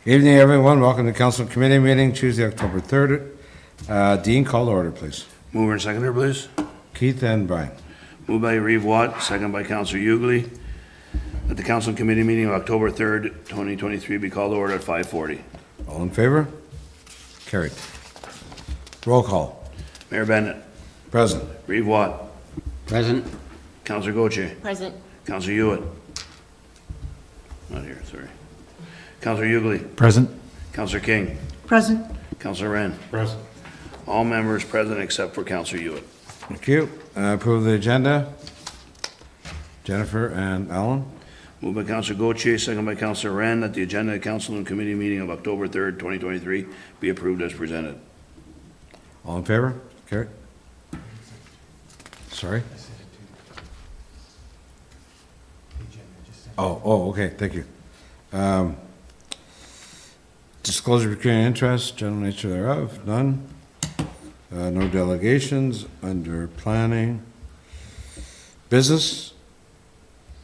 Evening, everyone. Welcome to Council Committee meeting, Tuesday, October 3rd. Dean, call to order, please. Mover and seconder, please. Keith and Brian. Moved by Reeve Watt, second by Councillor Ugly. That the Council Committee meeting of October 3rd, 2023 be called to order at 5:40. All in favor? Carried. Roll call. Mayor Bennett. Present. Reeve Watt. Present. Councillor Gauthier. Present. Councillor Hewitt. Not here, sorry. Councillor Ugly. Present. Councillor King. Present. Councillor Wren. Present. All members present except for Councillor Hewitt. Thank you. Approve the agenda. Jennifer and Alan. Moved by Councillor Gauthier, second by Councillor Wren, that the agenda of Council and Committee meeting of October 3rd, 2023 be approved as presented. All in favor? Carried. Sorry? Oh, okay, thank you. Disclosure of pecuniary interest, general nature thereof, none. No delegations under planning. Business?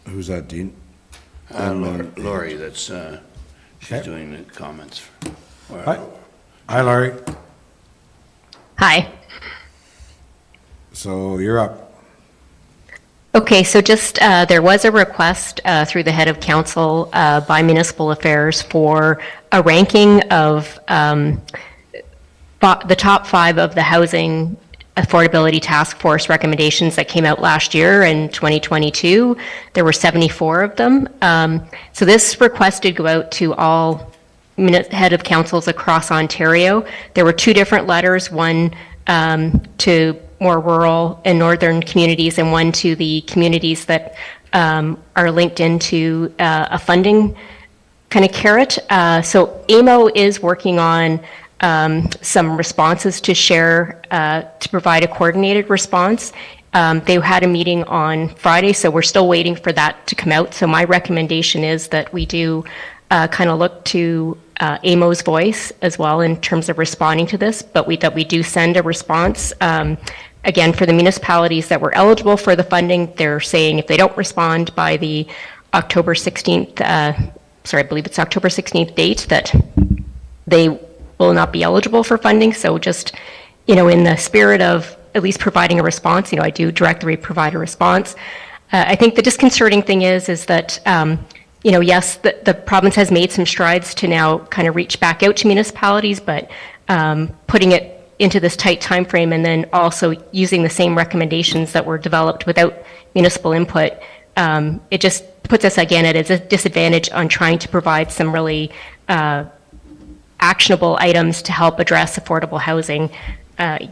Who's that, Dean? Lori, that's, she's Okay. doing the comments. Hi, Laurie. Hi. So you're up. Okay, so just there was a request through the head of council by Municipal Affairs for a ranking of the top 5 of the Housing Affordability Task Force recommendations that came out last year in 2022. There were 74 of them. So this request did go out to all head of councils across Ontario. There were 2 different letters, one to more rural and northern communities and one to the communities that are linked into a funding kind of carrot. So AMO is working on some responses to share to provide a coordinated response. They had a meeting on Friday, so we're still waiting for that to come out. So my recommendation is that we do kind of look to AMO's voice as well in terms of responding to this, but that we do send a response. Again, for the municipalities that were eligible for the funding, they're saying if they don't respond by the October 16th, I believe it's October 16th date, that they will not be eligible for funding. So just, in the spirit of at least providing a response, I do directly provide a response. I think the disconcerting thing is that, yes, the province has made some strides to now kind of reach back out to municipalities, but putting it into this tight time frame and then also using the same recommendations that were developed without municipal input, it just puts us again at a disadvantage on trying to provide some really actionable items to help address affordable housing,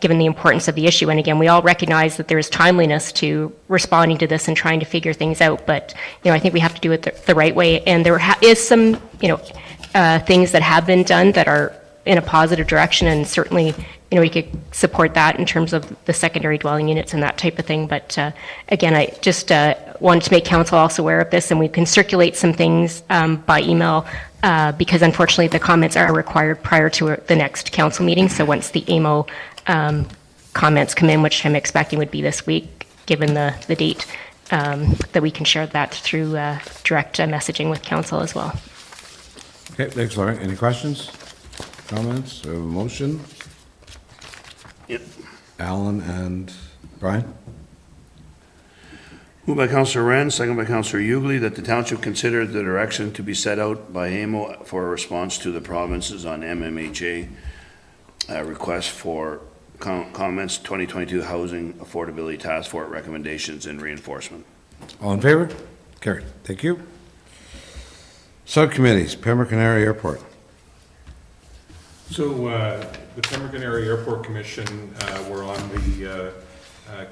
given the importance of the issue. And again, we all recognize that there's timeliness to responding to this and trying to figure things out, but I think we have to do it the right way. And there is some things that have been done that are in a positive direction, and certainly we could support that in terms of the secondary dwelling units and that type of thing. But again, I just wanted to make council also aware of this, and we can circulate some things by email because unfortunately the comments are required prior to the next council meeting. So once the AMO comments come in, which I'm expecting would be this week, given the date, that we can share that through direct messaging with council as well. Okay, thanks, Laurie. Any questions, comments, or motion? Yep. Alan and Brian? Moved by Councillor Wren, second by Councillor Ugly, that the township consider the direction to be set out by AMO for a response to the provinces on MMHA request for comments 2022 Housing Affordability Task Force recommendations and reinforcement. All in favor? Carried. Thank you. Subcommittees, Pembroke and Area Airport. So the Pembroke Area Airport Commission were on the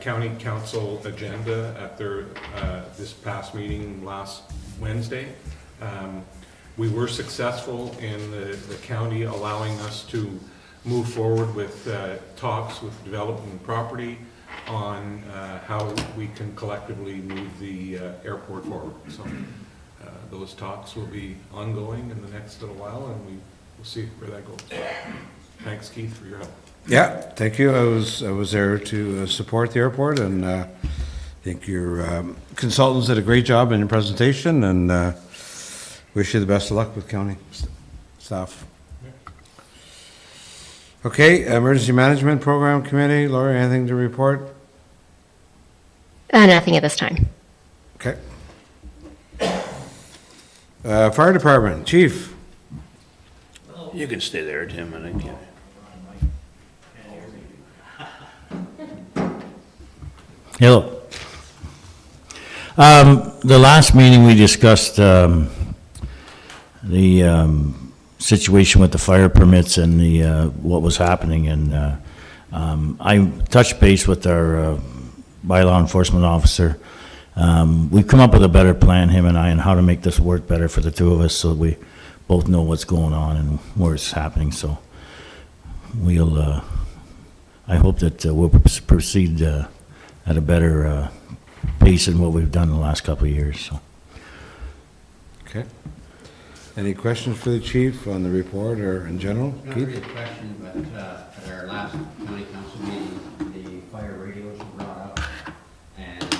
County Council agenda at their this past meeting last Wednesday. We were successful in the county allowing us to move forward with talks with development property on how we can collectively move the airport forward. So those talks will be ongoing in the next little while, and we'll see where that goes. Thanks, Keith, for your help. Yeah, thank you. I was there to support the airport, and I think your consultants did a great job in your presentation, and wish you the best of luck with county stuff. Okay, Emergency Management Program Committee, Lori, anything to report? Nothing at this time. Okay. Fire Department, Chief. You can stay there, Tim, I think. Hello. The last meeting, we discussed the situation with the fire permits and the what was happening, and I touched base with our bylaw enforcement officer. We've come up with a better plan, him and I, on how to make this work better for the two of us, so that we both know what's going on and where it's happening. So we'll, I hope that we'll proceed at a better pace than what we've done in the last couple of years, so. Okay. Any questions for the chief on the report or in general? Not Keith? really a question, but at our last county council meeting, the fire radios were brought up, and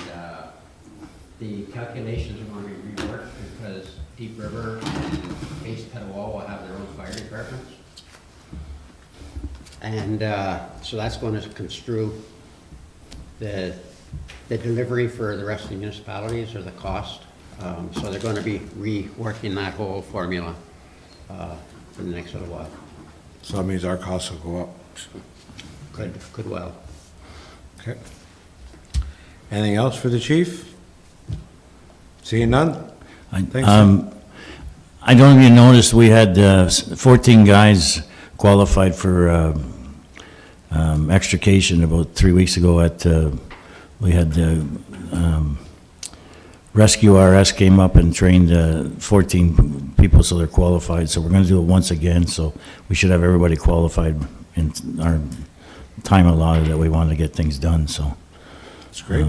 the calculations are going to be reworked because Deep River and East Petawawa will have their own fire departments. And so that's going to construe the delivery for the rest of the municipalities or the cost. So they're going to be reworking that whole formula for the next little while. So that means our costs will go up. Could well. Okay. Anything else for the chief? Seeing none? Thanks, I don't know if you noticed, we had 14 guys qualified for extrication about 3 weeks ago at, we had Rescue RS came up and trained 14 people, so they're qualified. So we're going to do it once again, so we should have everybody qualified in our time allotted that we wanted to get things done, so. That's great.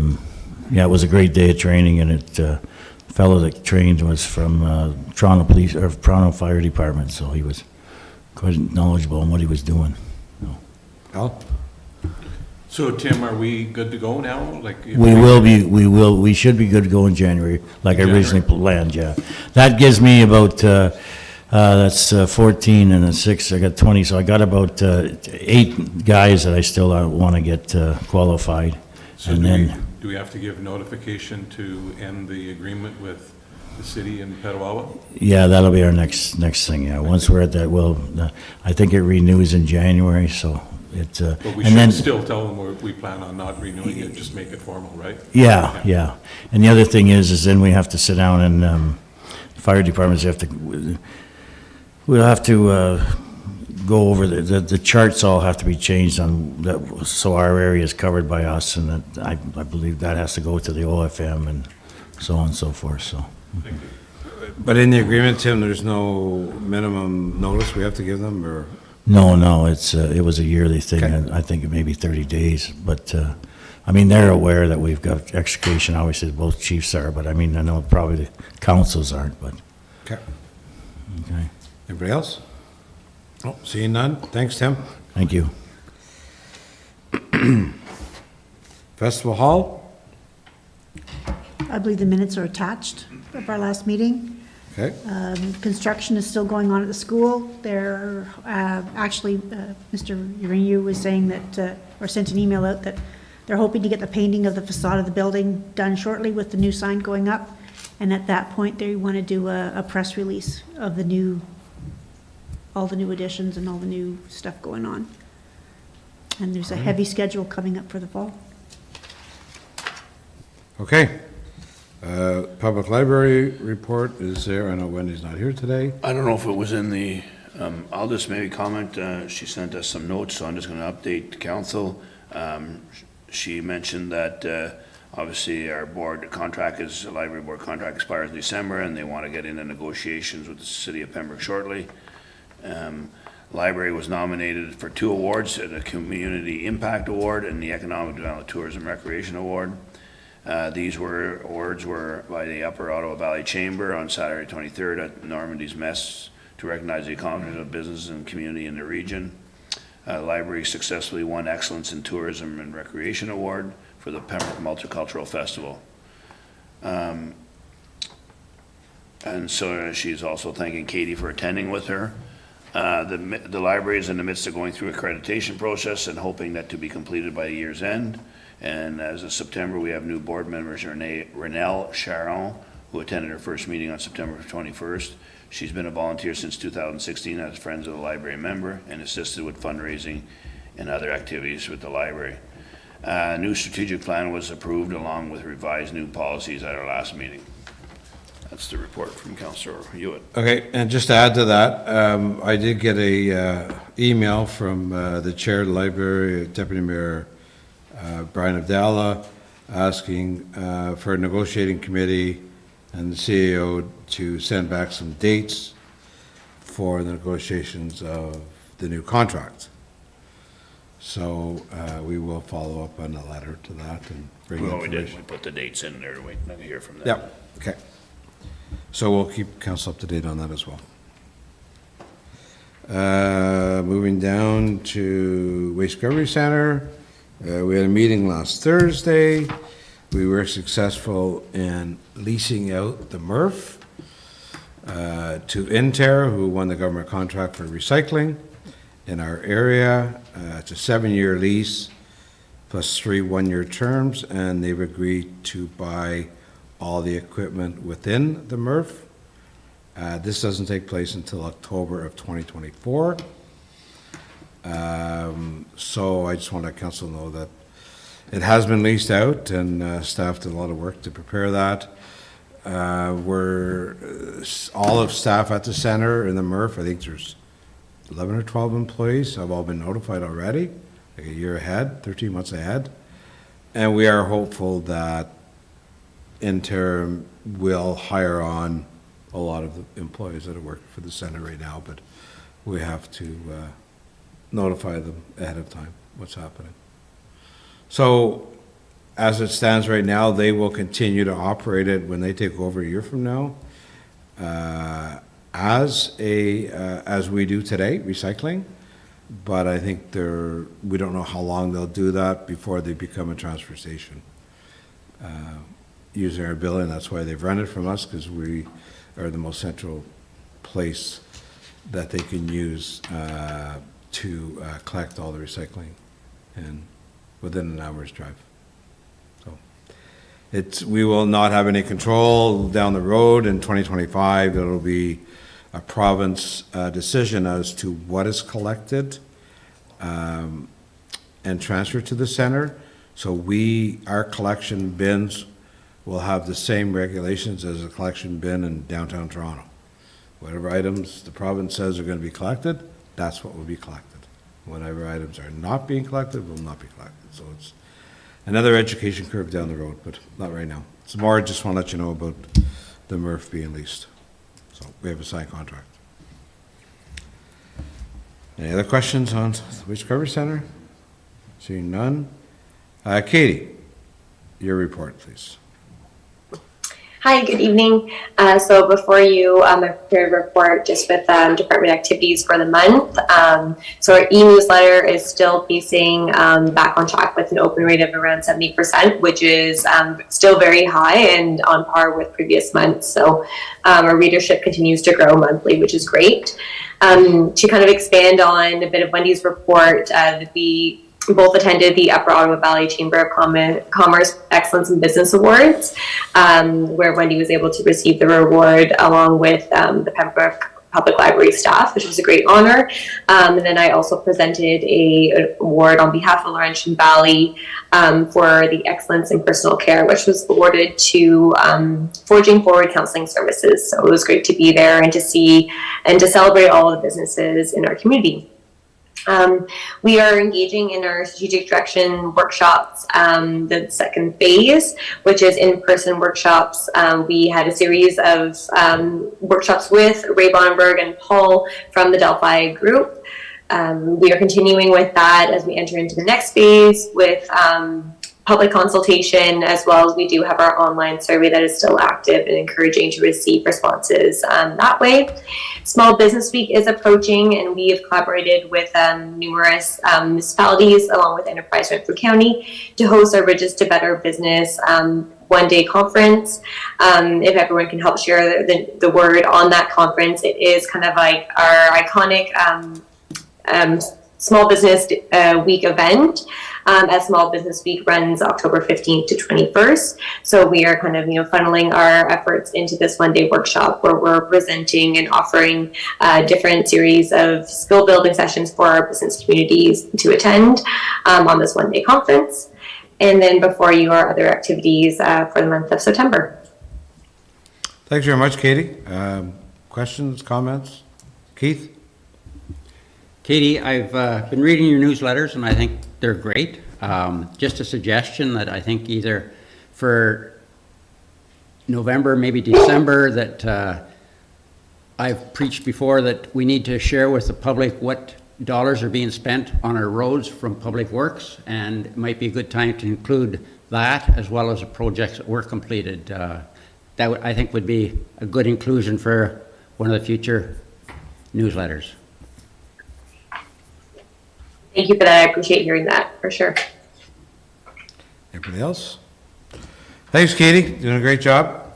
Yeah, it was a great day of training, and the fellow that trained was from Toronto Police, or Toronto Fire Department, so he was quite knowledgeable on what he was doing. So. Al? So Tim, are we good to go now? Like if We should be good to go in January, like I originally planned, yeah. That gives me about, that's 14 and a 6, I got 20, so I got about 8 guys that I still want to get qualified. So And then, do we have to give notification to end the agreement with the city in Petawawa? yeah, that'll be our next thing, yeah. Once we're at that, well, I think it renews in January, so it, But we and then. should still tell them we plan on not renewing it, just make it formal, right? Yeah. And the other thing is then we have to sit down and, fire departments have to, we'll have to, go over the charts all have to be changed on that, so our area is covered by us, and that, I believe that has to go to the OFM and so on and so forth, so. Thank you. But in the agreement, Tim, there's no minimum notice we have to give them, or? No, it's, it was a yearly thing, Okay. and I think it may be 30 days, but, I mean, they're aware that we've got extrication, obviously both chiefs are, but I mean, I know probably the councils aren't, but, Okay. okay, Anybody else? Oh, seeing none? Thanks, Tim. thank you. Festival Hall? I believe the minutes are attached of our last meeting. Okay. Construction is still going on at the school. They're, actually, Mr. Urinu was saying that, or sent an email out that they're hoping to get the painting of the facade of the building done shortly with the new sign going up. And at that point, they want to do a press release of the new, all the new additions and all the new stuff going on. And there's a heavy schedule coming up for the fall. Okay. Public Library report is there. I know Wendy's not here today. I don't know if it was in the, I'll just maybe comment, she sent us some notes, so I'm just gonna update the council. She mentioned that, obviously our board contract is, the library board contract expires in December, and they wanna get into negotiations with the city of Pembroke shortly. Library was nominated for 2 awards, the Community Impact Award and the Economic Development Tourism Recreation Award. These awards were by the Upper Ottawa Valley Chamber on Saturday 23rd at Normandy's Mess to recognize the accomplishments of business and community in the region. The library successfully won Excellence in Tourism and Recreation Award for the Pembroke Multicultural Festival. And so she's also thanking Katie for attending with her. The library is in the midst of going through accreditation process and hoping that to be completed by year's end. And as of September, we have new board members, Renelle Charon, who attended her first meeting on September 21st. She's been a volunteer since 2016 as Friends of the Library member and assisted with fundraising and other activities with the library. A new strategic plan was approved along with revised new policies at our last meeting. That's the report from Councillor Hewitt. Okay, and just to add to that, I did get a email from the chair of the library, Deputy Mayor Brian Abdallah, asking for a negotiating committee and the CEO to send back some dates for the negotiations of the new contract. So we will follow up on a letter to that and bring Well, we did, information. we put the dates in there to wait to hear from them. Yep, okay. So we'll keep council up to date on that as well. Moving down to Waste Recovery Center. We had a meeting last Thursday. We were successful in leasing out the MRF to Inter, who won the government contract for recycling in our area. It's a 7-year lease plus 3 one-year terms, and they've agreed to buy all the equipment within the MRF. This doesn't take place until October of 2024. So I just want to let council know that it has been leased out, and staff did a lot of work to prepare that. We're all of staff at the center in the MRF, I think there's 11 or 12 employees, have all been notified already, like a year ahead, 13 months ahead. And we are hopeful that interim will hire on a lot of the employees that are working for the center right now, but we have to notify them ahead of time what's happening. So as it stands right now, they will continue to operate it when they take over a year from now as we do today, recycling. But I think we don't know how long they'll do that before they become a transfer station. Using our building, that's why they've rented from us, because we are the most central place that they can use to collect all the recycling, and within an hour's drive. So we will not have any control down the road. In 2025, it'll be a province decision as to what is collected and transferred to the center. So our collection bins will have the same regulations as a collection bin in downtown Toronto. Whatever items the province says are going to be collected, that's what will be collected. Whatever items are not being collected will not be collected. So it's another education curve down the road, but not right now. It's more, I just want to let you know about the MRF being leased. So we have a signed contract. Any other questions on the Waste Recovery Center? Seeing none. Katie, your report, please. Hi, good evening. So before you, I prepared a report just with department activities for the month. So our e-newsletter is still pacing back on track with an open rate of around 70%, which is still very high and on par with previous months. So our readership continues to grow monthly, which is great. To kind of expand on a bit of Wendy's report, we both attended the Upper Ottawa Valley Chamber of Commerce Excellence in Business Awards, where Wendy was able to receive the reward along with the Pembroke Public Library staff, which was a great honor. And then I also presented an award on behalf of Laurentian Valley for the Excellence in Personal Care, which was awarded to Forging Forward Counseling Services. So it was great to be there and to see and to celebrate all of the businesses in our community. We are engaging in our strategic direction workshops, the second phase, which is in-person workshops. We had a series of workshops with Ray Bonenberg and Paul from the Delphi group. We are continuing with that as we enter into the next phase with public consultation, as well as we do have our online survey that is still active and encouraging to receive responses that way. Small Business Week is approaching, and we have collaborated with numerous municipalities along with Enterprise Renfrew County to host our Bridges to Better Business one-day conference. If everyone can help share the word on that conference, it is kind of like our iconic Small Business Week event, as Small Business Week runs October 15th to 21st. So we are kind of, funneling our efforts into this one-day workshop where we're presenting and offering different series of skill building sessions for our business communities to attend on this one-day conference. And then before you are other activities for the month of September. Thanks very much, Katie. Questions, comments? Keith? Katie, I've been reading your newsletters, and I think they're great. Just a suggestion that I think either for November, maybe December, that I've preached before that we need to share with the public what dollars are being spent on our roads from Public Works, and it might be a good time to include that as well as the projects that were completed. That I think would be a good inclusion for one of the future newsletters. Thank you for that. I appreciate hearing that, for sure. Anybody else? Thanks, Katie. Doing a great job.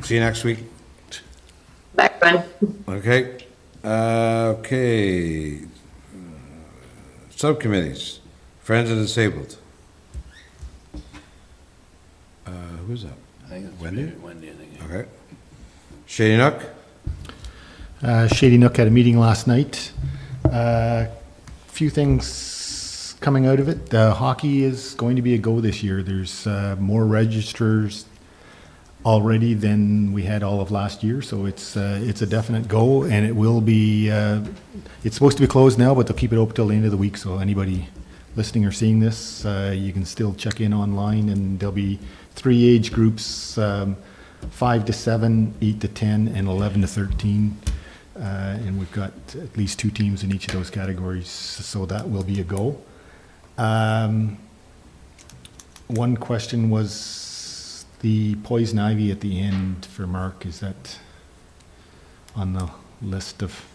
See you next week. Bye, everyone. Okay. Okay. Subcommittees. Friends of the Disabled. Who's that? I think it's Wendy? Wendy, I think. Okay. Shady Nook? Shady Nook had a meeting last night. Few things coming out of it. Hockey is going to be a go this year. There's more registers already than we had all of last year, so it's a definite go, and it will be. It's supposed to be closed now, but they'll keep it open till the end of the week. So anybody listening or seeing this, you can still check in online, and there'll be 3 age groups: 5 to 7, 8 to 10, and 11 to 13. And we've got at least 2 teams in each of those categories, so that will be a go. One question was the poison ivy at the end for Mark. Is that on the list of?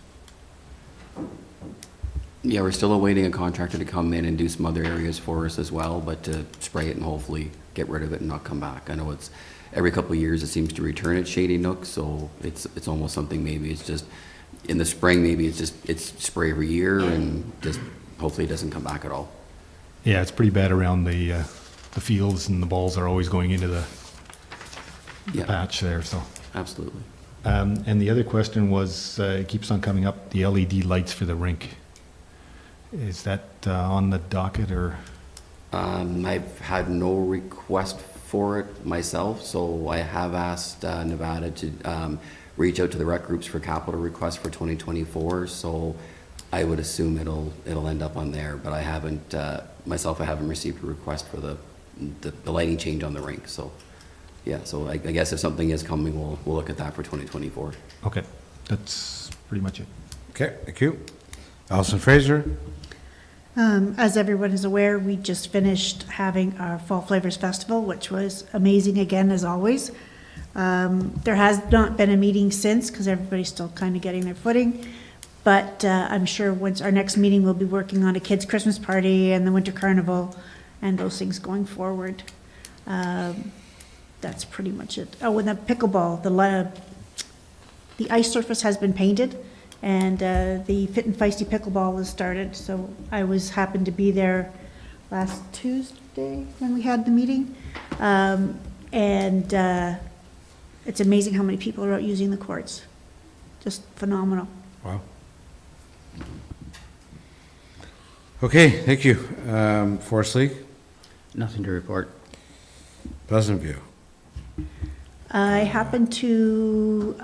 Yeah, we're still awaiting a contractor to come in and do some other areas for us as well, but to spray it and hopefully get rid of it and not come back. I know it's every couple of years it seems to return at Shady Nook, so it's almost something, maybe it's just in the spring, maybe it's spray every year and just hopefully it doesn't come back at all. Yeah, it's pretty bad around the fields, and the balls are always going into the patch there. So Absolutely. and the other question was, it keeps on coming up, the LED lights for the rink. Is that on the docket, or? I've had no request for it myself, so I have asked Nevada to reach out to the rec groups for capital requests for 2024, so I would assume it'll end up on there, but I haven't, myself, I haven't received a request for the lighting change on the rink, so yeah, so I guess if something is coming, we'll look at that for 2024. Okay, that's pretty much it. Okay, thank you. Alison Fraser? As everyone is aware, we just finished having our Fall Flavors Festival, which was amazing again, as always. There has not been a meeting since, because everybody's still kind of getting their footing. But I'm sure once our next meeting, we'll be working on a kids' Christmas party and the Winter Carnival and those things going forward. That's pretty much it. Oh, and the pickleball, the ice surface has been painted, and the Fit and Feisty pickleball was started. So I happened to be there last Tuesday when we had the meeting. It's amazing how many people are out using the courts. Just phenomenal. Wow. Okay, thank you. Forest League? Nothing to report. Pleasant View? I happened to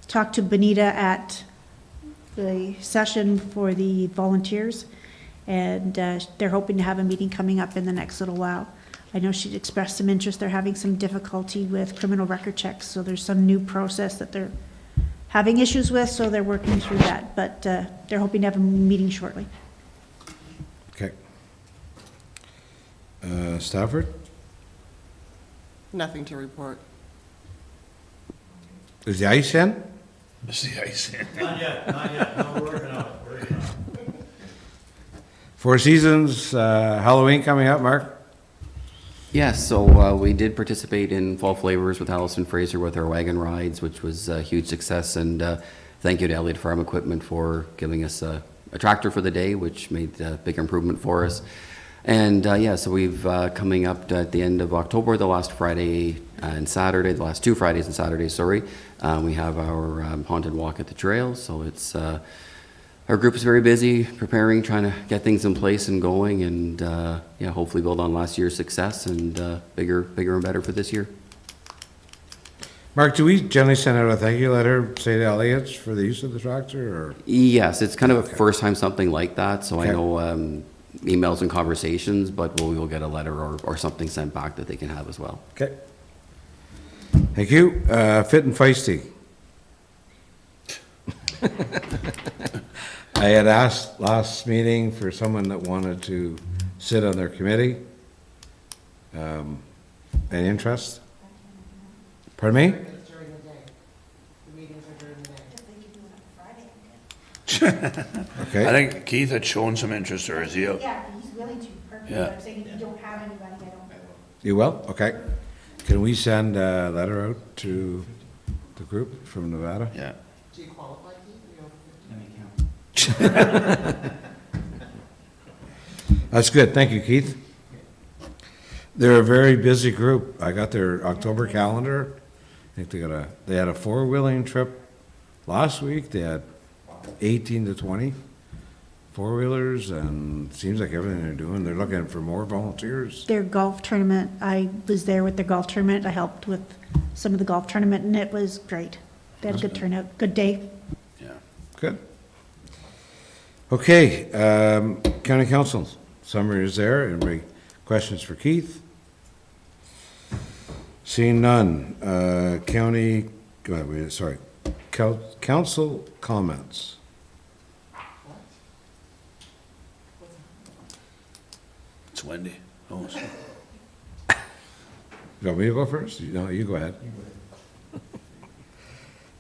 talk to Benita at the session for the volunteers, and they're hoping to have a meeting coming up in the next little while. I know she'd expressed some interest. They're having some difficulty with criminal record checks, so there's some new process that they're having issues with, so they're working through that, but they're hoping to have a meeting shortly. Okay. Stafford? Nothing to report. Is the ice in? See, I said. Not yet, no, we're working on it, Four Seasons, Halloween coming up, Mark? Yes, so we did participate in Fall Flavors with Allison Fraser with our wagon rides, which was a huge success. And thank you to Elliott Farm Equipment for giving us a tractor for the day, which made a big improvement for us. And yeah, so we've coming up at the end of October, the last Friday and Saturday, the last 2 Fridays and Saturdays, sorry, we have our haunted walk at the trail. So it's our group is very busy preparing, trying to get things in place and going, and yeah, hopefully build on last year's success and bigger and better for this year. Mark, do we generally send out a thank you letter, say to Elliott's for the use of the tractor, or? Yes, it's kind of a first time something like that. So I Okay. know emails and conversations, but we'll get a letter or something sent back that they can have as well. Okay. Thank you. Fit and feisty. I had asked last meeting for someone that wanted to sit on their committee. Any interest? Pardon me? It's during the day. The meetings are during the day. I Okay. think Keith had shown some interest, or is he? Yeah, he's willing to, perfect. Yeah. I'm saying if you don't have anybody, I don't. You will? Okay. Can we send a letter out to the group from Nevada? Yeah. Do you qualify, Keith? That's good. Thank you, Keith. They're a very busy group. I got their October calendar. I think they had a 4-wheeling trip last week. They had 18 to 20 4-wheelers, and it seems like everything they're doing, they're looking for more volunteers. Their golf tournament, I was there with their golf tournament. I helped with some of the golf tournament, and it was great. They had a good turnout, good day. Yeah. Good. Okay, county council summary is there. Anybody questions for Keith? Seeing none, council comments. It's Wendy. Oh, so- You want me to go first? No, you go ahead.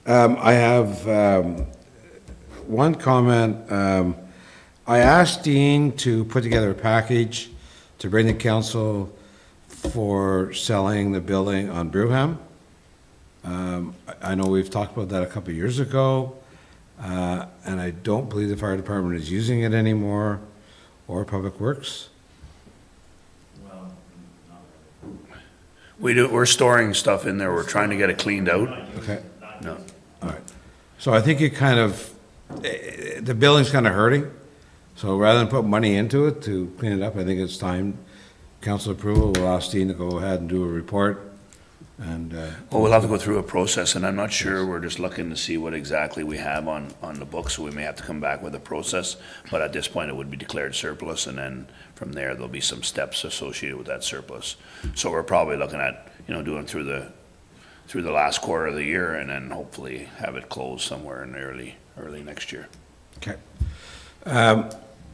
I have one comment. I asked Dean to put together a package to bring the council for selling the building on Brewham. I know we've talked about that a couple of years ago, and I don't believe the fire department is using it anymore, or Public Works. We're storing stuff in there. We're trying to get it cleaned out. Okay. No. All right. So I think it kind of, the building's kind of hurting. So rather than put money into it to clean it up, I think it's time, council approval, we'll ask Dean to go ahead and do a report. And, Well, we'll have to go through a process, and I'm not sure. We're just looking to see what exactly we have on the books, so we may have to come back with a process. But at this point, it would be declared surplus, and then from there, there'll be some steps associated with that surplus. So we're probably looking at, doing through the last quarter of the year, and then hopefully have it closed somewhere in early next year. okay.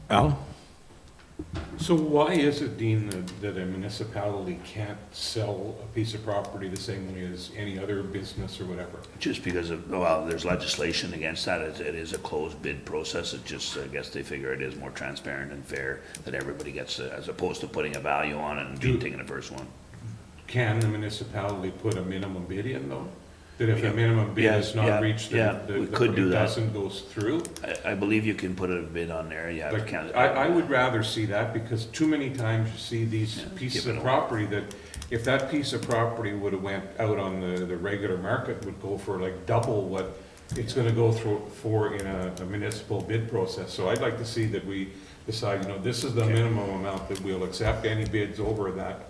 Al? So why is it, Dean, that a municipality can't sell a piece of property the same way as any other business or whatever? Just because there's legislation against that. It is a closed bid process. It just, I guess they figure it is more transparent and fair that everybody gets, as opposed to putting a value on it and taking the first one. Can the municipality put a minimum bid in, though? That if the minimum bid is Yeah, not reached, yeah, then we the could do that. doesn't goes through? I believe you can put a bid on there, yeah. Like, I would rather see that, because too many times you see these Yeah, pieces give it of away. property that, if that piece of property would have went out on the regular market, would go for like double what it's gonna go through for in a municipal bid process. So I'd like to see that we decide, this is the minimum amount that we'll accept. Any bids over that,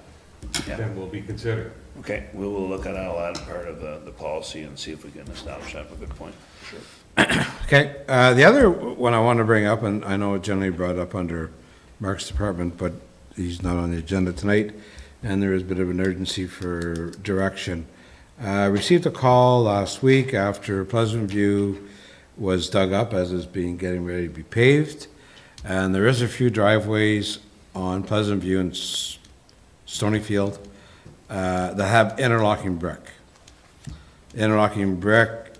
Yeah. then will be considered. Okay, we will look at all that part of the policy and see if we can establish that. A good point. Sure. Okay, the other one I want to bring up, and I know it generally brought up under Mark's department, but he's not on the agenda tonight, and there is a bit of an urgency for direction. I received a call last week after Pleasant View was dug up as it's getting ready to be paved, and there is a few driveways on Pleasant View and Stonyfield, that have interlocking brick. Interlocking brick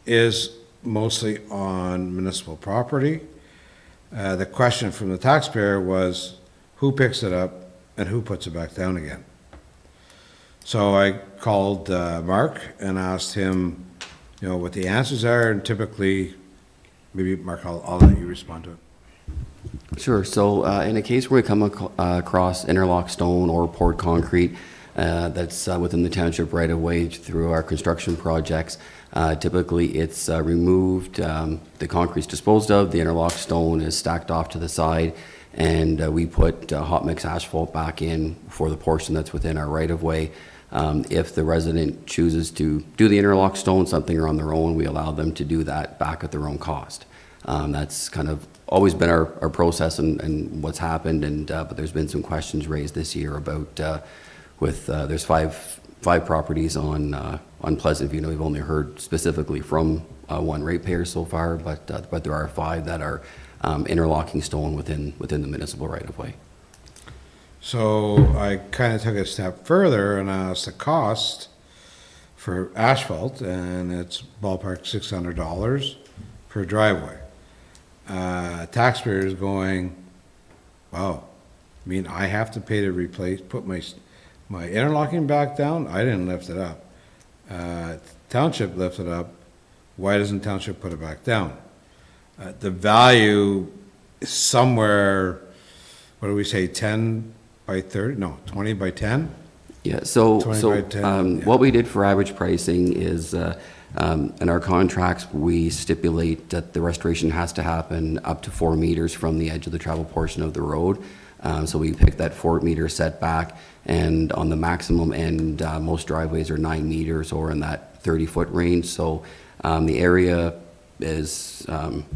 is mostly on municipal property. The question from the taxpayer was, who picks it up and who puts it back down again? So I called Mark and asked him, what the answers are, and typically, maybe Mark, I'll let you respond to it. Sure. So in a case where we come across interlock stone or poured concrete that's within the township right away through our construction projects, typically it's removed, the concrete's disposed of, the interlock stone is stacked off to the side, and we put hot mix asphalt back in for the portion that's within our right of way. If the resident chooses to do the interlock stone, something on their own, we allow them to do that back at their own cost. That's kind of always been our process and what's happened, but there's been some questions raised this year about, there's five properties on Pleasant View. We've only heard specifically from one ratepayer so far, but there are 5 that are interlocking stone within the municipal right-of-way. So I kind of took it a step further and asked the cost for asphalt, and it's ballpark $600 per driveway. Taxpayers going, wow, I have to pay to put my interlocking back down? I didn't lift it up. Township lifted it up. Why doesn't Township put it back down? The value is somewhere, what do we say, 10 by 30? No, 20 by 10? Yeah, so 20 by 10, yeah. What we did for average pricing is, in our contracts, we stipulate that the restoration has to happen up to 4 meters from the edge of the travel portion of the road. So we picked that 4-meter setback, and on the maximum end, most driveways are 9 meters or in that 30-foot range. So the area is,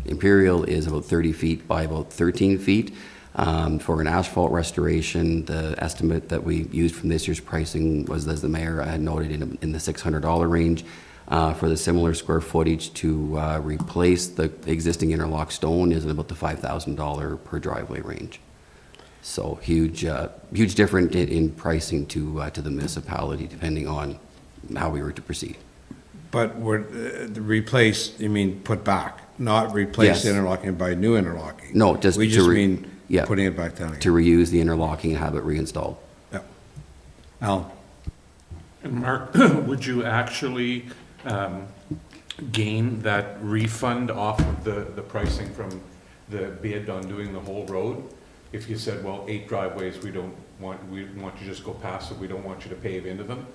Imperial is about 30 feet by about 13 feet. For an asphalt restoration, the estimate that we used from this year's pricing was, as the mayor had noted, in the $600 range. For the similar square footage to replace the existing interlock stone is about the $5,000 per driveway range. So huge difference in pricing to the municipality, depending on how we were to proceed. But replace, you mean put back, not replace the Yes. interlocking by new interlocking? No, just We to just re- mean yeah. putting it back down again. To reuse the interlocking and have it reinstalled. Yeah. Al? And Mark, would you actually gain that refund off of the pricing from the bid on doing the whole road? If you said, well, 8 driveways, we want you to just go past it, we don't want you to pave into them,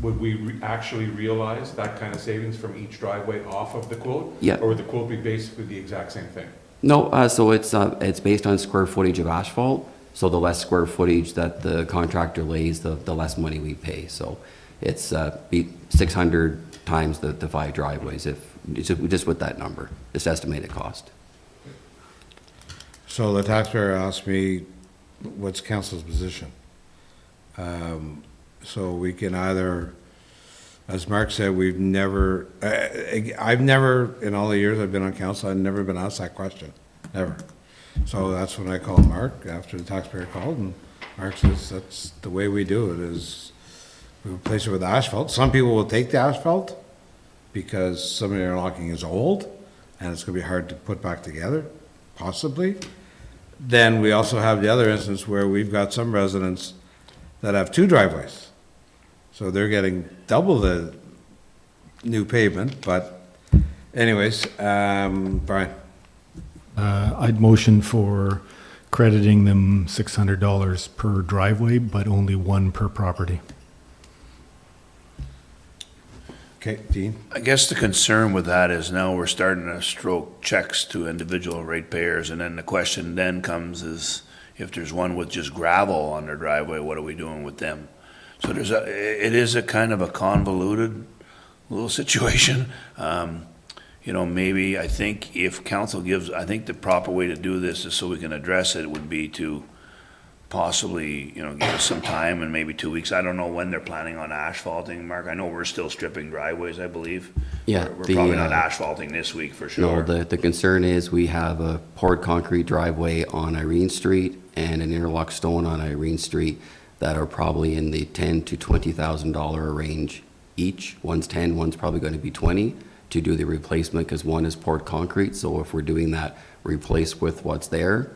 would we actually realize that kind of savings from each driveway off of the quote? Yeah. Or would the quote be basically the exact same thing? No, so it's based on square footage of asphalt. So the less square footage that the contractor lays, the less money we pay. So it's 600 times the 5 driveways, just with that number, this estimated cost. So the taxpayer asked me, what's council's position? So we can either, as Mark said, I've never, in all the years I've been on council, I've never been asked that question, never. So that's when I called Mark, after the taxpayer called, and Mark says, that's the way we do it, is we replace it with asphalt. Some people will take the asphalt because some of the interlocking is old, and it's gonna be hard to put back together, possibly. Then we also have the other instance where we've got some residents that have 2 driveways. So they're getting double the new pavement, but anyways, Brian. I'd motion for crediting them $600 per driveway, but only 1 per property. Okay, Dean? I guess the concern with that is now we're starting to stroke checks to individual ratepayers, and then the question then comes is, if there's one with just gravel on their driveway, what are we doing with them? So it is a kind of a convoluted little situation. Maybe I think if council I think the proper way to do this is so we can address it would be to possibly, give us some time and maybe 2 weeks. I don't know when they're planning on asphalting, Mark. I know we're still stripping driveways, I believe. Yeah, We're probably not asphalting this week for sure. No, the concern is we have a poured concrete driveway on Irene Street and an interlock stone on Irene Street. that are probably in the $10,000 to $20,000 range each. One's 10, one's probably going to be 20 to do the replacement, because one is poured concrete. So if we're doing that replace with what's there,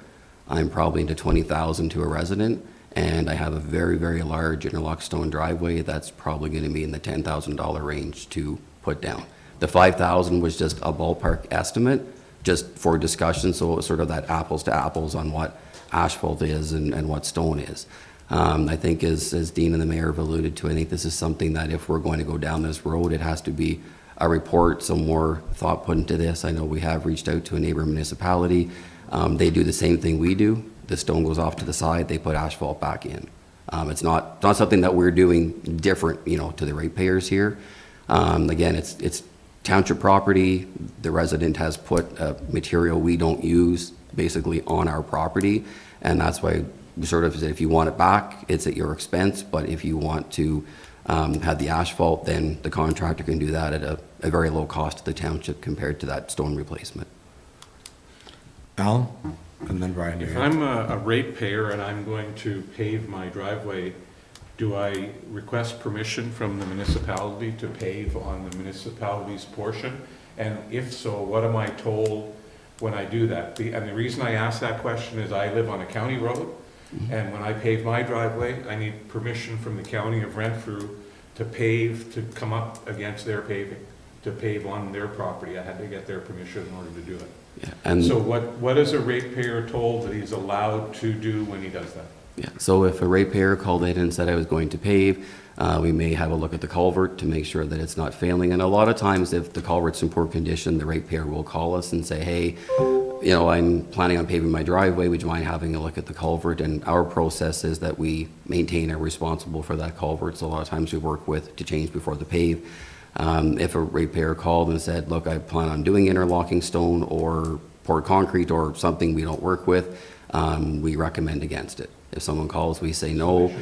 I'm probably into 20,000 to a resident. And I have a very, very large interlock stone driveway that's probably going to be in the $10,000 range to put down. The 5,000 was just a ballpark estimate, just for discussion, so it was sort of that apples to apples on what asphalt is and what stone is. I think as Dean and the mayor have alluded to, I think this is something that if we're going to go down this road, it has to be a report, some more thought put into this. I know we have reached out to a neighbor municipality. They do the same thing we do. The stone goes off to the side, they put asphalt back in. It's not something that we're doing different, to the ratepayers here. Again, it's township property. The resident has put material we don't use basically on our property, and that's why we sort of said, if you want it back, it's at your expense, but if you want to have the asphalt, then the contractor can do that at a very low cost to the township compared to that stone replacement. Alan? And then Brian. If I'm a ratepayer and I'm going to pave my driveway, do I request permission from the municipality to pave on the municipality's portion? And if so, what am I told when I do that? And the reason I ask that question is I live on a county road, and when I pave my driveway, I need permission from the county of Renfrew to pave, to come up against their paving, to pave on their property. I had to get their permission in order to do it. Yeah, and So what is a ratepayer told that he's allowed to do when he does that? yeah, so if a ratepayer called in and said I was going to pave, we may have a look at the culvert to make sure that it's not failing. And a lot of times, if the culvert's in poor condition, the ratepayer will call us and say, hey, I'm planning on paving my driveway, would you mind having a look at the culvert? And our process is that we maintain and are responsible for that culvert. So a lot of times we work with to change before the pave. If a ratepayer called and said, look, I plan on doing interlocking stone or poured concrete or something we don't work with, we recommend against it. If someone calls, we say no.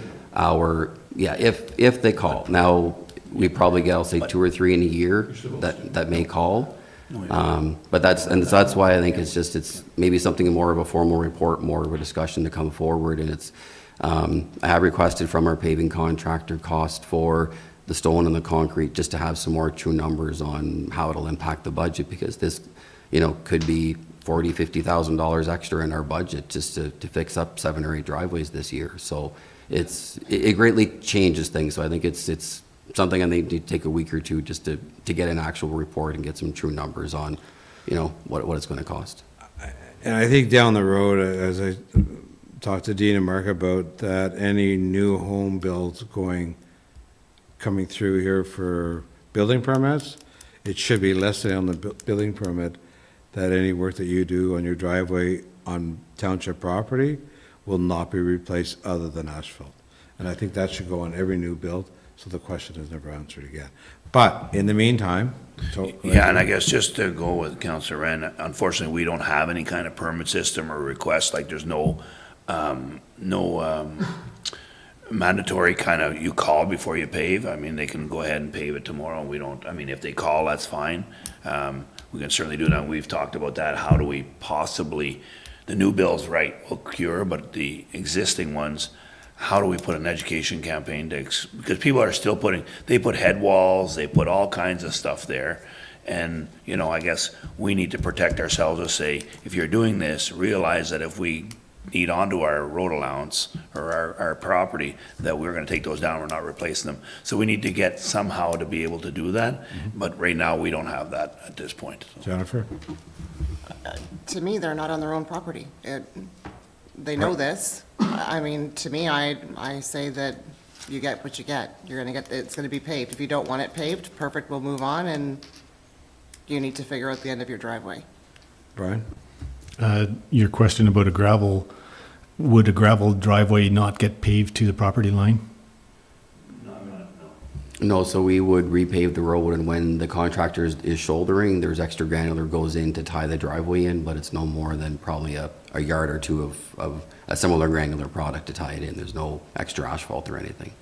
If they call. Now, we probably get, I'll say, 2 or 3 in a year that may call. But that's why I think it's maybe something more of a formal report, more of a discussion to come forward. And I have requested from our paving contractor cost for the stone and the concrete, just to have some more true numbers on how it'll impact the budget, because this, could be $40,000, $50,000 extra in our budget just to fix up 7 or 8 driveways this year. So it greatly changes things. So I think it's something I need to take a week or two just to get an actual report and get some true numbers on, what it's going to cost. And I think down the road, as I talked to Dean and Mark about that, any new home builds coming through here for building permits, it should be listed on the building permit that any work that you do on your driveway on township property will not be replaced other than asphalt. And I think that should go on every new build, so the question is never answered again. But in the meantime, Yeah, and I guess just to go with Councillor Wren, unfortunately, we don't have any kind of permit system or request, like there's no mandatory kind of, you call before you pave. I mean, they can go ahead and pave it tomorrow. We don't, if they call, that's fine. We can certainly do that. We've talked about that. How do we possibly, the new bills, right, will cure, but the existing ones, how do we put an education campaign because people are still they put head walls, they put all kinds of stuff there. And, I guess we need to protect ourselves to say, if you're doing this, realize that if we need onto our road allowance or our property, that we're gonna take those down, we're not replacing them. So we need to get somehow to be able to do that, but right now, we don't have that at this point. Jennifer? To me, they're not on their own property. They know this. To me, I say that you get what you get. It's gonna be paved. If you don't want it paved, perfect, we'll move on, and you need to figure out the end of your driveway. Brian? Your question about would a gravel driveway not get paved to the property line? No, so we would repave the road, and when the contractor is shouldering, there's extra granular goes in to tie the driveway in, but it's no more than probably a yard or two of a similar granular product to tie it in. There's no extra asphalt or anything.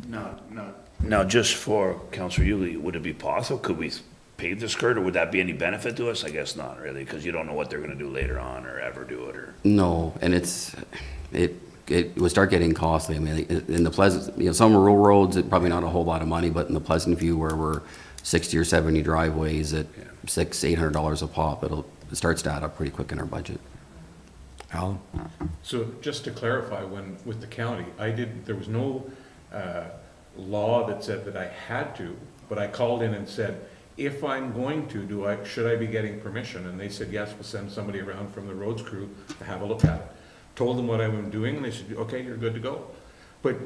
Now, just for Councillor Yulee, would it be possible, could we pave the skirt, or would that be any benefit to us? I guess not really, because you don't know what they're gonna do later on or ever do it, or. No, and it it would start getting costly. I mean, in the Pleasant, some rural roads, it probably not a whole lot of money, but in the Pleasant View where we're 60 or 70 driveways at $600-800 a pop, it starts to add up pretty quick in our budget. Alan? So just to clarify, with the county, there was no law that said that I had to, but I called in and said, if I'm going to, should I be getting permission? And they said, yes, we'll send somebody around from the roads crew to have a look at it. Told them what I was doing, and they said, okay, you're good to go. But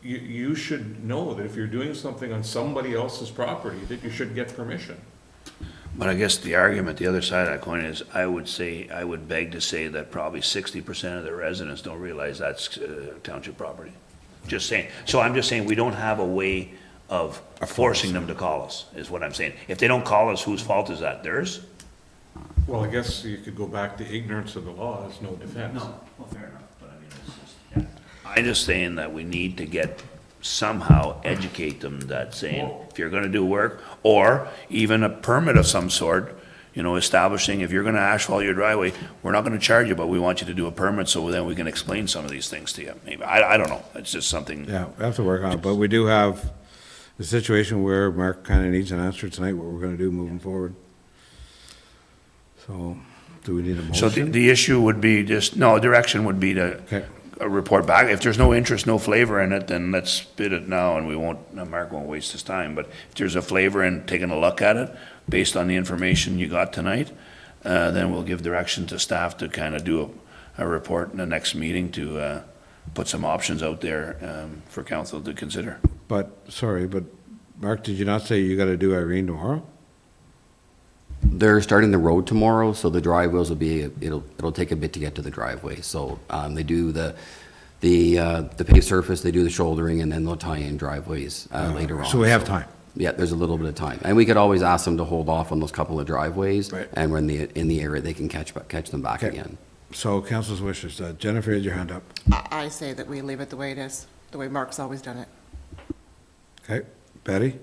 you should know that if you're doing something on somebody else's property, that you should get permission. But I guess the argument, the other side of that coin is, I would beg to say that probably 60% of the residents don't realize that's township property. Just saying. So I'm just saying, we don't have a way of forcing them to call us, is what I'm saying. If they don't call us, whose fault is that? Theirs? Well, I guess you could go back to ignorance of the law as no defense. Well, fair enough, but I mean, it's just, yeah. I'm just saying that we need to somehow educate them that saying, if you're gonna do work, or even a permit of some sort, establishing if you're gonna asphalt your driveway, we're not gonna charge you, but we want you to do a permit so then we can explain some of these things to you. Maybe, I don't know, it's just something. Yeah, we have to work on it, but we do have a situation where Mark kind of needs an answer tonight, what we're gonna do moving forward. So, do we need a motion? So the issue would be direction would be to Okay. report back. If there's no interest, no flavor in it, then let's bid it now, and Mark won't waste his time. But if there's a flavor in taking a look at it, based on the information you got tonight, then we'll give direction to staff to kind of do a report in the next meeting to put some options out there for council to consider. But Mark, did you not say you gotta do Irene tomorrow? They're starting the road tomorrow, so the driveways will be, it'll take a bit to get to the driveway. So they do the paved surface, they do the shouldering, and then they'll tie in driveways later on. So we have time. Yeah, there's a little bit of time. And we could always ask them to hold off on those couple of driveways. Right. And when in the area, they can catch them back Okay. again. So council's wishes, Jennifer, you had your hand up. I say that we leave it the way it is, the way Mark's always done it. Okay, Betty?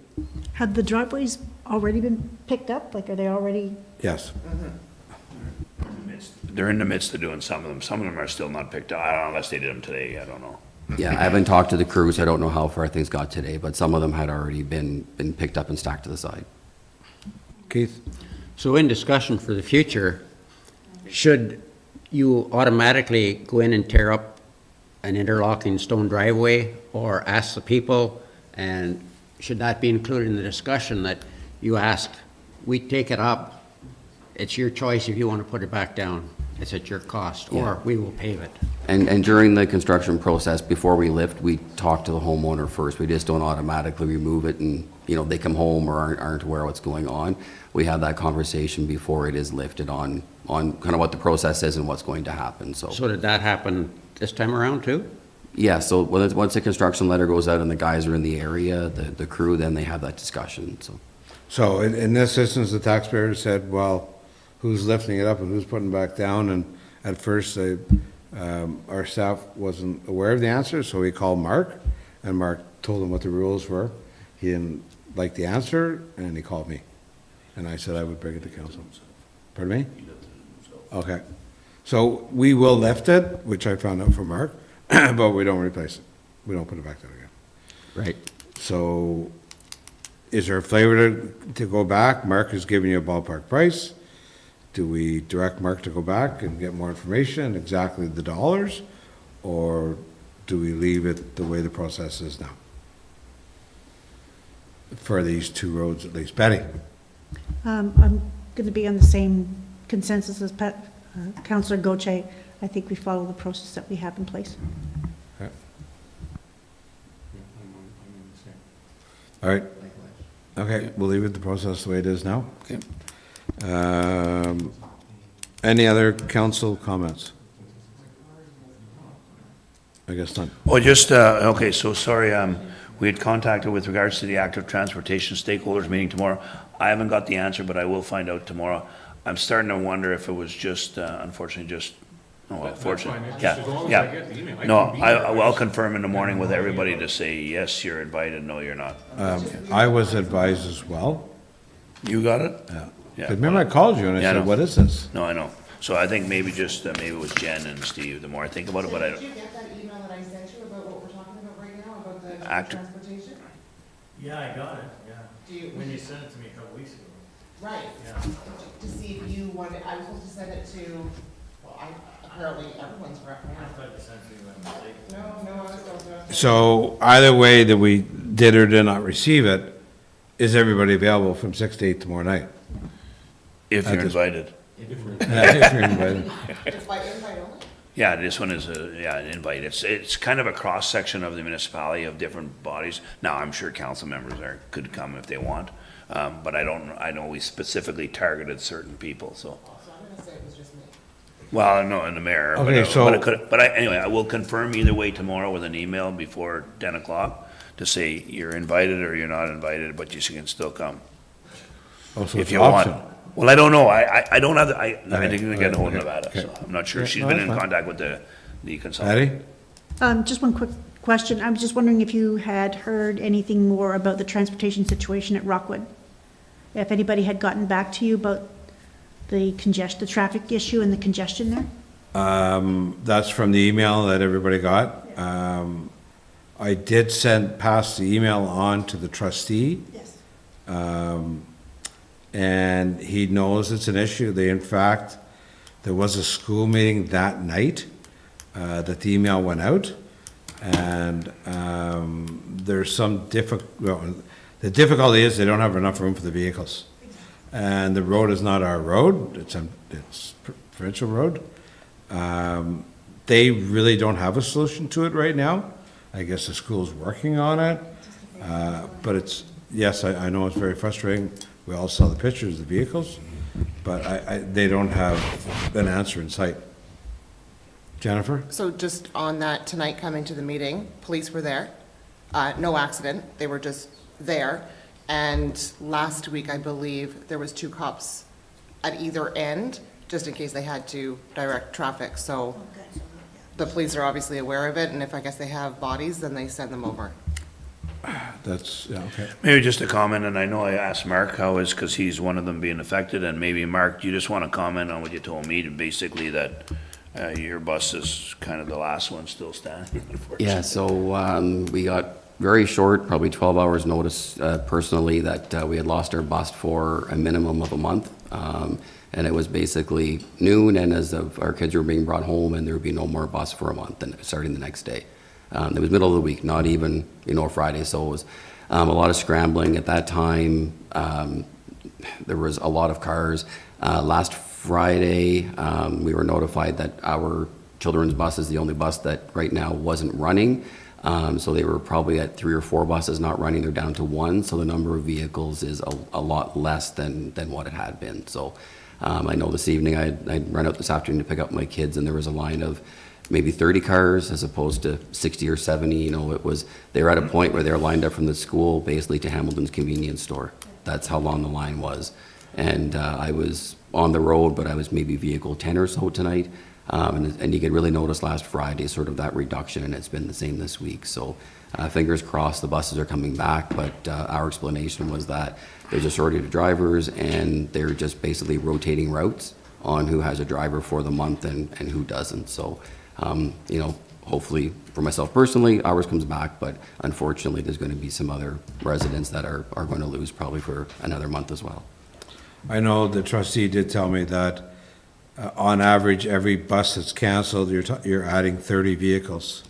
Had the driveways already been picked up? Like, are they already? Yes. They're in the midst of doing some of them. Some of them are still not picked up. I don't know unless they did them today. I don't know. Yeah, I haven't talked to the crews. I don't know how far things got today, but some of them had already been picked up and stacked to the side. Keith? So in discussion for the future, should you automatically go in and tear up an interlocking stone driveway, or ask the people, and should that be included in the discussion that you ask, we take it up, it's your choice if you want to put it back down, it's at your cost, or we will pave it? And during the construction process, before we lift, we talk to the homeowner first. We just don't automatically remove it and, they come home or aren't aware of what's going on. We have that conversation before it is lifted on kind of what the process is and what's going to happen, so. So did that happen this time around too? Yeah, so once the construction letter goes out and the guys are in the area, the crew, then they have that discussion, so. So in this instance, the taxpayer said, well, who's lifting it up and who's putting it back down? And at first, our staff wasn't aware of the answer, so we called Mark, and Mark told him what the rules were. He didn't like the answer, and he called me. And I said I would bring it to council. Pardon me? Okay. So we will lift it, which I found out from Mark, but we don't replace it. We don't put it back there again. Right. So is there a flavor to go back? Mark is giving you a ballpark price. Do we direct Mark to go back and get more information, exactly the dollars? Or do we leave it the way the process is now? For these two roads at least. Betty? I'm going to be on the same consensus as Councillor Goche. I think we follow the process that we have in place. Okay. All right. Okay, we'll leave it the process the way it is now. Okay. Any other council comments? I guess not. Well, just, okay, so sorry, we had contacted with regards to the active transportation stakeholders meeting tomorrow. I haven't got the answer, but I will find out tomorrow. I'm starting to wonder if it was just, unfortunately, just, That's fine. It's yeah, just as long as yeah. I get the email. I No, can be there. I'll confirm in the morning with everybody to say, yes, you're invited, no, you're not. I was advised as well. You got it? Yeah. Yeah. 'Cause remember I called you and I Yeah, I said, know. what is this? No, I know. So I think maybe just, maybe it was Jen and Steve, the more I think about it, but I don't. Did you get that email Act, Transportation? Yeah, I got it, Do yeah. you- When you sent it to me a couple weeks ago. Right. Yeah. To see if you wanted, I was supposed to send it to, well, apparently everyone's I reference. thought you sent it to me by mistake. No, I was supposed to. So either way that we did or did not receive it, is everybody available from 6 to 8 tomorrow night? if you're At this- invited. If you're invited. It's by invite only? Yeah, this one is an invite. It's kind of a cross-section of the municipality of different bodies. Now, I'm sure council members could come if they want, but I know we specifically targeted certain people, so. So I'm gonna say it was just me. Well, no, and the mayor. but, Okay, so- But it could, anyway, I will confirm either way tomorrow with an email before 10 o'clock to say you're invited or you're not invited, but you can still come Oh, so if it's you want. optional. Well, I don't know. I don't have, I didn't get hold of okay, Nevada, okay. so I'm not sure. Yeah, She's no, been that's in fine. contact with the consultant. Patty? Just one quick question. I was just wondering if you had heard anything more about the transportation situation at Rockwood? If anybody had gotten back to you about the traffic issue and the congestion there? That's from the email that everybody got. I did pass the email on to the trustee. Yes. And he knows it's an issue. In fact, there was a school meeting that night that the email went out. And there's some the difficulty is they don't have enough room for the vehicles. And the road is not our road, it's provincial road. They really don't have a solution to it right now. I guess the school's working on it. But yes, I know it's very frustrating. We all saw the pictures of the vehicles, but they don't have an answer in sight. Jennifer? So just on that, tonight coming to the meeting, police were there. No accident, they were just there. And last week, I believe, there was 2 cops at either end, just in case they had to direct traffic. So the police are obviously aware of it, and if I guess they have bodies, then they send them over. That's, yeah, okay. Maybe just a comment, and I know I asked Mark how is, because he's one of them being affected, and maybe Mark, you just want to comment on what you told me, basically that your bus is kind of the last one still standing, unfortunately. Yeah, so we got very short, probably 12 hours notice personally that we had lost our bus for a minimum of a month. And it was basically noon, and as our kids were being brought home, and there would be no more bus for a month, and starting the next day. It was middle of the week, not even, a Friday, so it was a lot of scrambling. At that time, there was a lot of cars. Last Friday, we were notified that our children's bus is the only bus that right now wasn't running. So they were probably at 3 or 4 buses not running. They're down to 1, so the number of vehicles is a lot less than what it had been. So I know this evening I'd run out this afternoon to pick up my kids, and there was a line of maybe 30 cars as opposed to 60 or 70. They were at a point where they were lined up from the school basically to Hamilton's convenience store. That's how long the line was. And I was on the road, but I was maybe vehicle 10 or so tonight. And you could really notice last Friday sort of that reduction, and it's been the same this week. So fingers crossed the buses are coming back, but our explanation was that there's a shortage of drivers, and they're just basically rotating routes on who has a driver for the month and who doesn't. So, hopefully for myself personally, ours comes back, but unfortunately there's going to be some other residents that are going to lose probably for another month as well. I know the trustee did tell me that on average, every bus that's canceled, you're adding 30 vehicles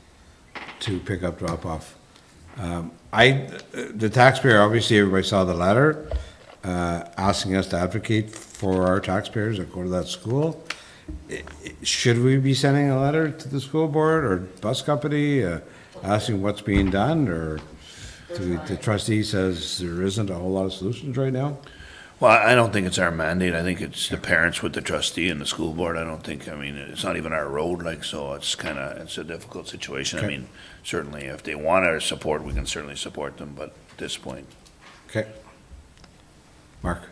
to pick up, drop off. The taxpayer, obviously, everybody saw the letter asking us to advocate for our taxpayers that go to that school. Should we be sending a letter to the school board or bus company asking what's being done, or the trustee says there isn't a whole lot of solutions right now? Well, I don't think it's our mandate. I think it's the parents with the trustee and the school board. It's not even our road, so it's a difficult situation. Okay. Certainly if they want our support, we can certainly support them, but at this point. Okay. Mark?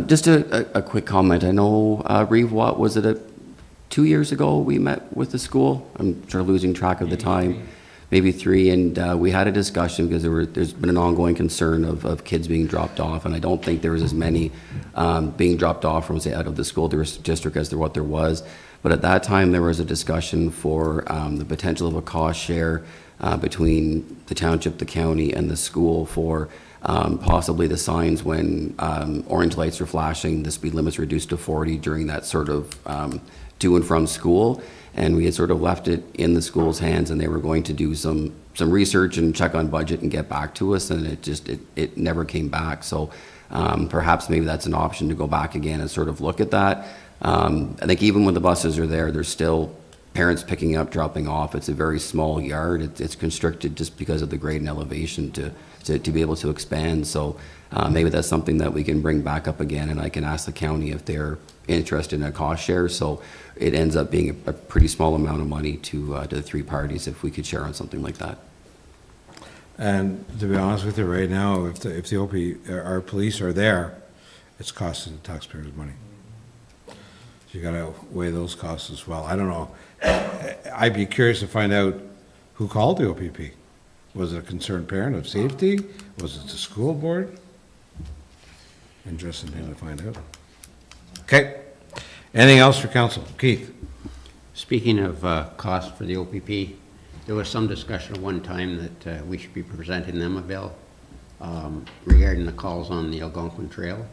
Just a quick comment. I know, Reeve, was it 2 years ago we met with the school? I'm sort of losing track of the time. Maybe 3, and we had a discussion because there's been an ongoing concern of kids being dropped off, and I don't think there was as many being dropped off from, say, out of the school district as what there was. But at that time, there was a discussion for the potential of a cost share between the township, the county, and the school for possibly the signs when orange lights are flashing, the speed limit's reduced to 40 during that sort of to and from school. And we had sort of left it in the school's hands, and they were going to do some research and check on budget and get back to us, and it never came back. So perhaps maybe that's an option to go back again and sort of look at that. I think even when the buses are there, there's still parents picking up, dropping off. It's a very small yard. It's constricted just because of the grade and elevation to be able to expand. So maybe that's something that we can bring back up again, and I can ask the county if they're interested in a cost share. So it ends up being a pretty small amount of money to the three parties if we could share on something like that. And to be honest with you, right now, if our police are there, it's costing the taxpayers money. So you gotta weigh those costs as well. I don't know. I'd be curious to find out who called the OPP. Was it a concerned parent of safety? Was it the school board? Interesting thing to find out. Okay. Anything else for council? Keith? Speaking of cost for the OPP, there was some discussion at one time that we should be presenting them a bill regarding the calls on the Algonquin Trail.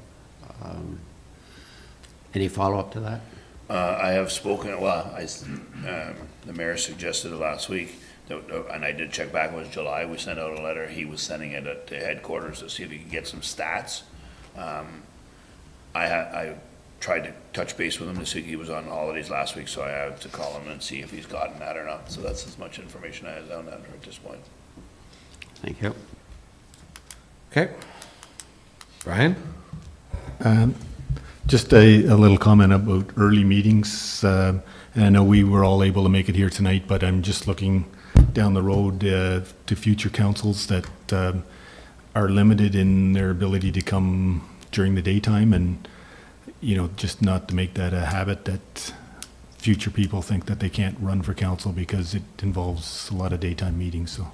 Any follow-up to that? I have spoken, well, the mayor suggested it last week, and I did check back, it was July, we sent out a letter, he was sending it to headquarters to see if he could get some stats. I tried to touch base with him to see he was on holidays last week, so I have to call him and see if he's gotten that or not. So that's as much information I have on that at this point. Thank you. Okay. Brian? Just a little comment about early meetings. And I know we were all able to make it here tonight, but I'm just looking down the road to future councils that are limited in their ability to come during the daytime, and just not to make that a habit that future people think that they can't run for council because it involves a lot of daytime meetings. So.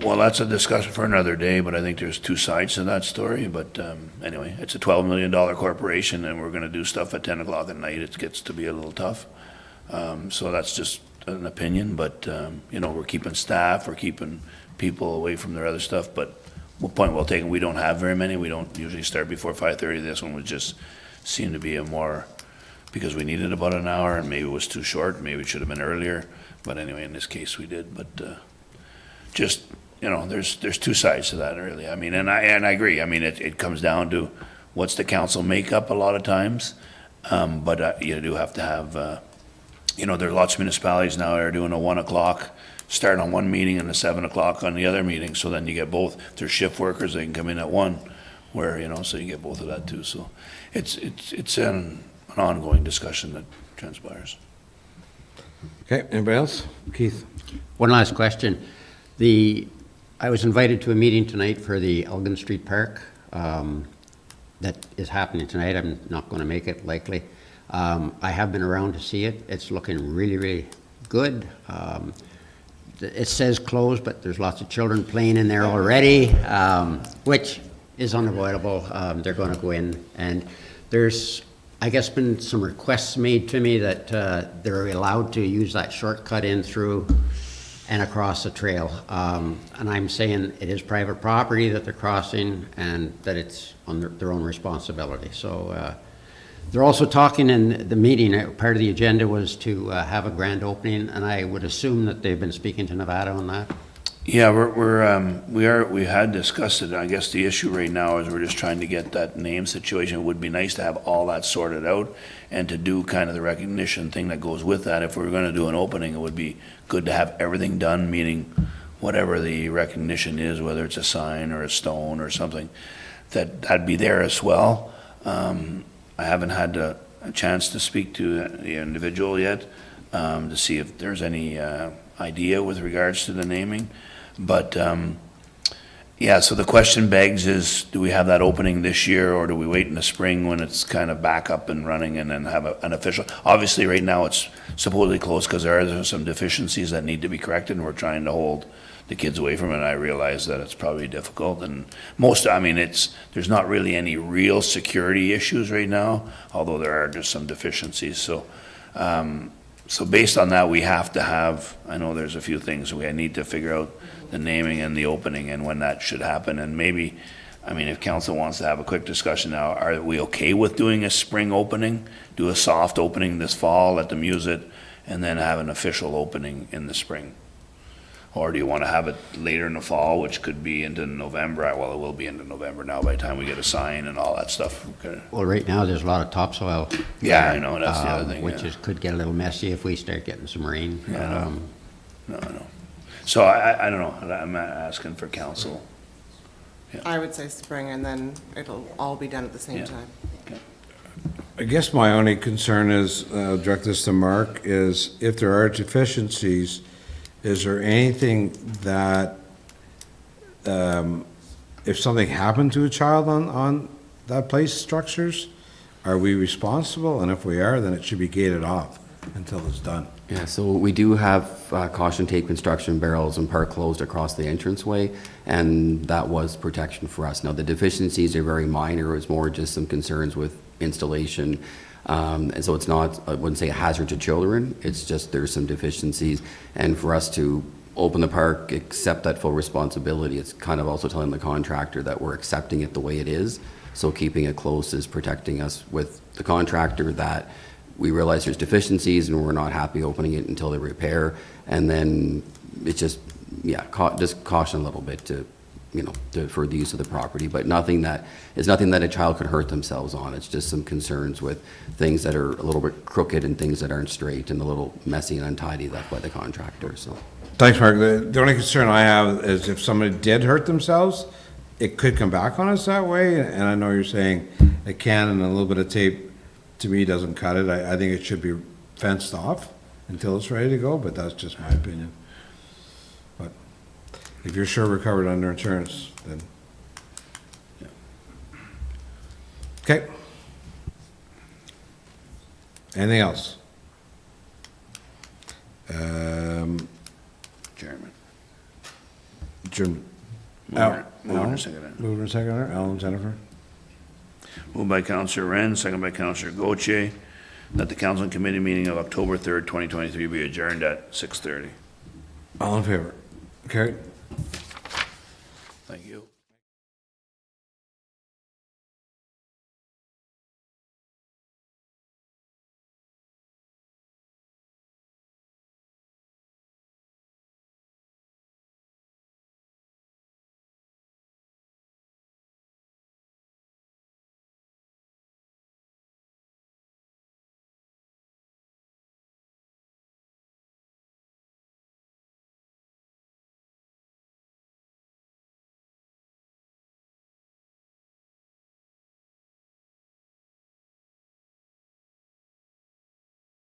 Well, that's a discussion for another day, but I think there's two sides to that story. But anyway, it's a $12 million corporation, and we're going to do stuff at 10 o'clock at night. It gets to be a little tough. So that's just an opinion, but we're keeping staff, we're keeping people away from their other stuff, but point well taken. We don't have very many. We don't usually start before 5:30. This one was just seemed to be a more, because we needed about an hour, and maybe it was too short. Maybe it should have been earlier. But anyway, in this case, we did. But just there's two sides to that, really. I mean, and I agree. I mean, it comes down to what's the council makeup a lot of times. But you do have to have. There are lots of municipalities now that are doing a 1 o'clock. Start on one meeting and a 7 o'clock on the other meeting, so then you get both. If they're shift workers, they can come in at 1, where, so you get both of that too. So it's an ongoing discussion that transpires. Okay, anybody else? Keith? One last question. I was invited to a meeting tonight for the Elgin Street Park that is happening tonight. I'm not going to make it, likely. I have been around to see it. It's looking really, really good. It says closed, but there's lots of children playing in there already, which is unavoidable. They're going to go in, and there's, I guess, been some requests made to me that they're allowed to use that shortcut in through and across the trail. And I'm saying it is private property that they're crossing, and that it's on their own responsibility. So they're also talking in the meeting, part of the agenda was to have a grand opening, and I would assume that they've been speaking to Nevada on that. Yeah, we had discussed it. I guess the issue right now is we're just trying to get that name situation. It would be nice to have all that sorted out and to do kind of the recognition thing that goes with that. If we were going to do an opening, it would be good to have everything done, meaning whatever the recognition is, whether it's a sign or a stone or something, that'd be there as well. I haven't had a chance to speak to the individual yet to see if there's any idea with regards to the naming. But yeah, so the question begs is, do we have that opening this year, or do we wait in the spring when it's kind of back up and running and then have an official? Obviously, right now it's supposedly closed because there are some deficiencies that need to be corrected, and we're trying to hold the kids away from it. I realize that it's probably difficult, and there's not really any real security issues right now, although there are just some deficiencies. So So based on that, we have to have, I know there's a few things, we need to figure out the naming and the opening and when that should happen, and maybe, I mean, if council wants to have a quick discussion now, are we okay with doing a spring opening? Do a soft opening this fall, let them use it, and then have an official opening in the spring? Or do you want to have it later in the fall, which could be into November? Well, it will be into November now by the time we get a sign and all that stuff. Okay. Well, right now, there's a lot of topsoil. Yeah, I know, that's the other thing, Which yeah. is, could get a little messy if we start getting some rain. Yeah. No. So I don't know, I'm asking for council. I would say spring, and then it'll all be done at the same Yeah. time. I guess my only concern is, direct this to Mark, is if there are deficiencies, is there anything that, if something happened to a child on that place structures, are we responsible? And if we are, then it should be gated off until it's done. Yeah, so we do have caution tape construction barrels and park closed across the entranceway, and that was protection for us. Now, the deficiencies are very minor. It was more just some concerns with installation. And so it's not, I wouldn't say a hazard to children, it's just there's some deficiencies. And for us to open the park, accept that full responsibility, it's kind of also telling the contractor that we're accepting it the way it is. So keeping it close is protecting us with the contractor, that we realize there's deficiencies and we're not happy opening it until they repair. And then it's just, yeah, just caution a little bit to, you know, for the use of the property, but it's nothing that a child could hurt themselves on. It's just some concerns with things that are a little bit crooked and things that aren't straight and a little messy and untidy left by the contractor, so. Thanks, Mark. The only concern I have is if somebody did hurt themselves, it could come back on us that way, and I know you're saying it can, and a little bit of tape, to me, doesn't cut it. I think it should be fenced off until it's ready to go, but that's just my opinion. But if you're sure we're covered under insurance, then. Okay. Anything else? Chairman. Jim. Mover and seconder. Mover and seconder, Alan, Jennifer. Moved by Councillor Wren, second by Councillor Gauthier, that the council and committee meeting of October 3rd, 2023 be adjourned at 6:30. All in favor? Carried. Thank you.